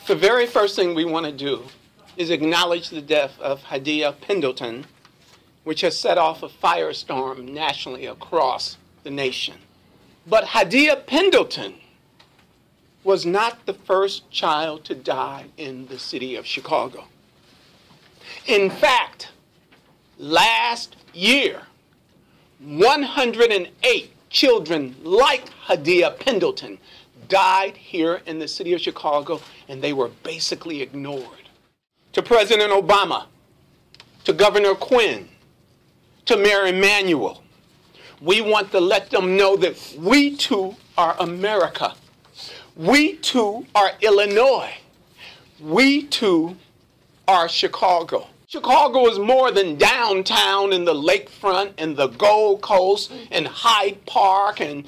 The very first thing we want to do is acknowledge the death of Hadia Pendleton, which has set off a firestorm nationally across the nation. But Hadia Pendleton was not the first child to die in the city of Chicago. In fact, last year, 108 children like Hadia Pendleton died here in the city of Chicago, and they were basically ignored. To President Obama, to Governor Quinn, to Mayor Emanuel, we want to let them know that we too are America. We too are Illinois. We too are Chicago. Chicago is more than downtown and the lakefront and the Gold Coast and Hyde Park and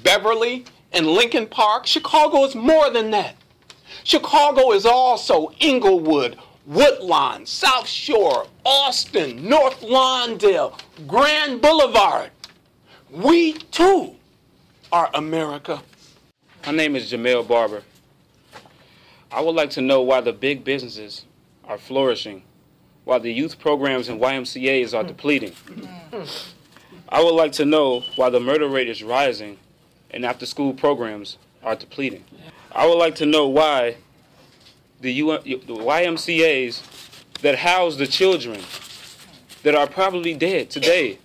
Beverly and Lincoln Park. Chicago is more than that. Chicago is also Inglewood, Woodlawn, South Shore, Austin, North Lawndale, Grand Boulevard. We too are America. My name is Jamel Barber. I would like to know why the big businesses are flourishing, while the youth programs and YMCAs are depleting. I would like to know why the murder rate is rising and after-school programs are depleting. I would like to know why the YMCAs that house the children that are probably dead today,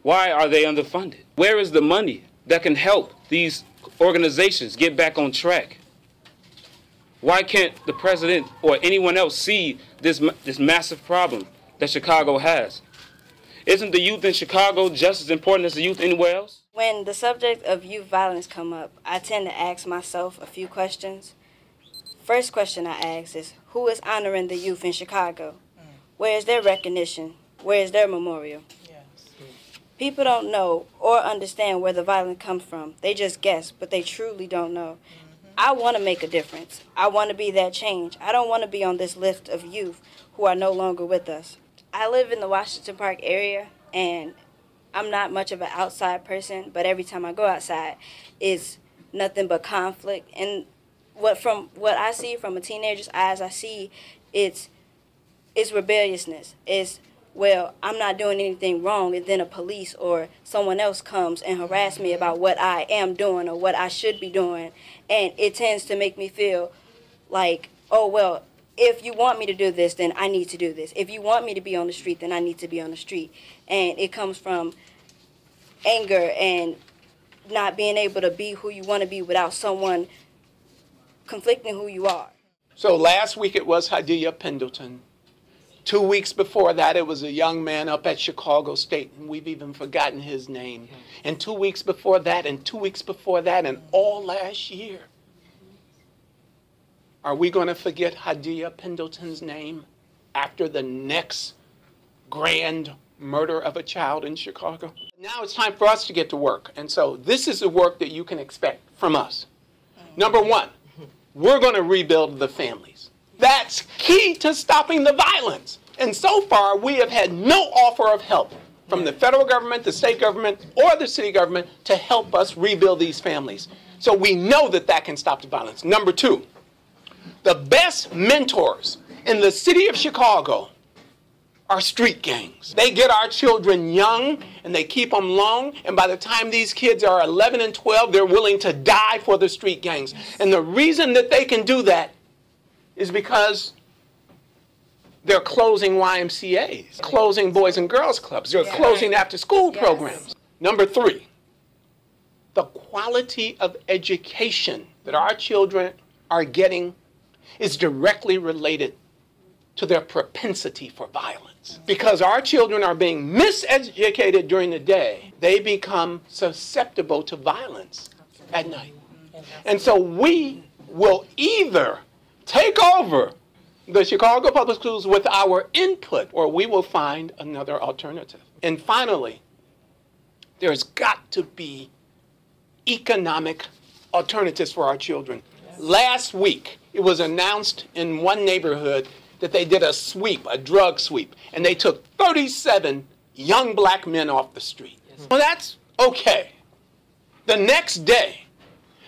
why are they underfunded? Where is the money that can help these organizations get back on track? Why can't the president or anyone else see this massive problem that Chicago has? Isn't the youth in Chicago just as important as the youth anywhere else? When the subject of youth violence come up, I tend to ask myself a few questions. First question I ask is, who is honoring the youth in Chicago? Where is their recognition? Where is their memorial? People don't know or understand where the violence comes from. They just guess, but they truly don't know. I want to make a difference. I want to be that change. I don't want to be on this list of youth who are no longer with us. I live in the Washington Park area, and I'm not much of an outside person, but every time I go outside, it's nothing but conflict. And from what I see from a teenager's eyes, I see it's rebelliousness. It's, well, I'm not doing anything wrong, and then a police or someone else comes and harass me about what I am doing or what I should be doing. And it tends to make me feel like, oh, well, if you want me to do this, then I need to do this. If you want me to be on the street, then I need to be on the street. And it comes from anger and not being able to be who you want to be without someone conflicting who you are. So last week it was Hadia Pendleton. 2 weeks before that, it was a young man up at Chicago State, and we've even forgotten his name. And 2 weeks before that, and 2 weeks before that, and all last year. Are we going to forget Hadia Pendleton's name after the next grand murder of a child in Chicago? Now it's time for us to get to work. And so this is the work that you can expect from us. Number one, we're going to rebuild the families. That's key to stopping the violence. And so far, we have had no offer of help from the federal government, the state government, or the city government to help us rebuild these families. So we know that that can stop the violence. Number two, the best mentors in the city of Chicago are street gangs. They get our children young and they keep them long, and by the time these kids are 11 and 12, they're willing to die for the street gangs. And the reason that they can do that is because they're closing YMCAs, closing Boys and Girls Clubs, they're closing after-school programs. Number three, the quality of education that our children are getting is directly related to their propensity for violence. Because our children are being miseducated during the day, they become susceptible to violence at night. And so we will either take over the Chicago Public Schools with our input, or we will find another alternative. And finally, there's got to be economic alternatives for our children. Last week, it was announced in one neighborhood that they did a sweep, a drug sweep, and they took 37 young black men off the street. Well, that's okay. The next day,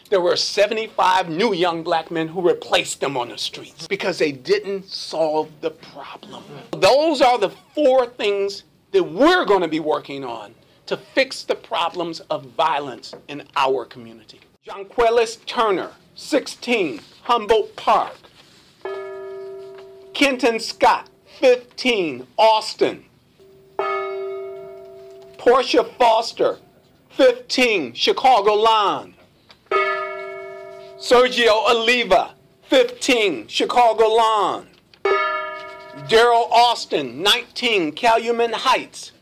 there were 75 new young black men who replaced them on the streets because they didn't solve the problem. Those are the 4 things that we're going to be working on to fix the problems of violence in our community. Jonquillis Turner, 16, Humboldt Park. Kenton Scott, 15, Austin. Portia Foster, 15, Chicago Lawn. Sergio Oliva, 15, Chicago Lawn. Daryl Austin, 19, Calumet Heights.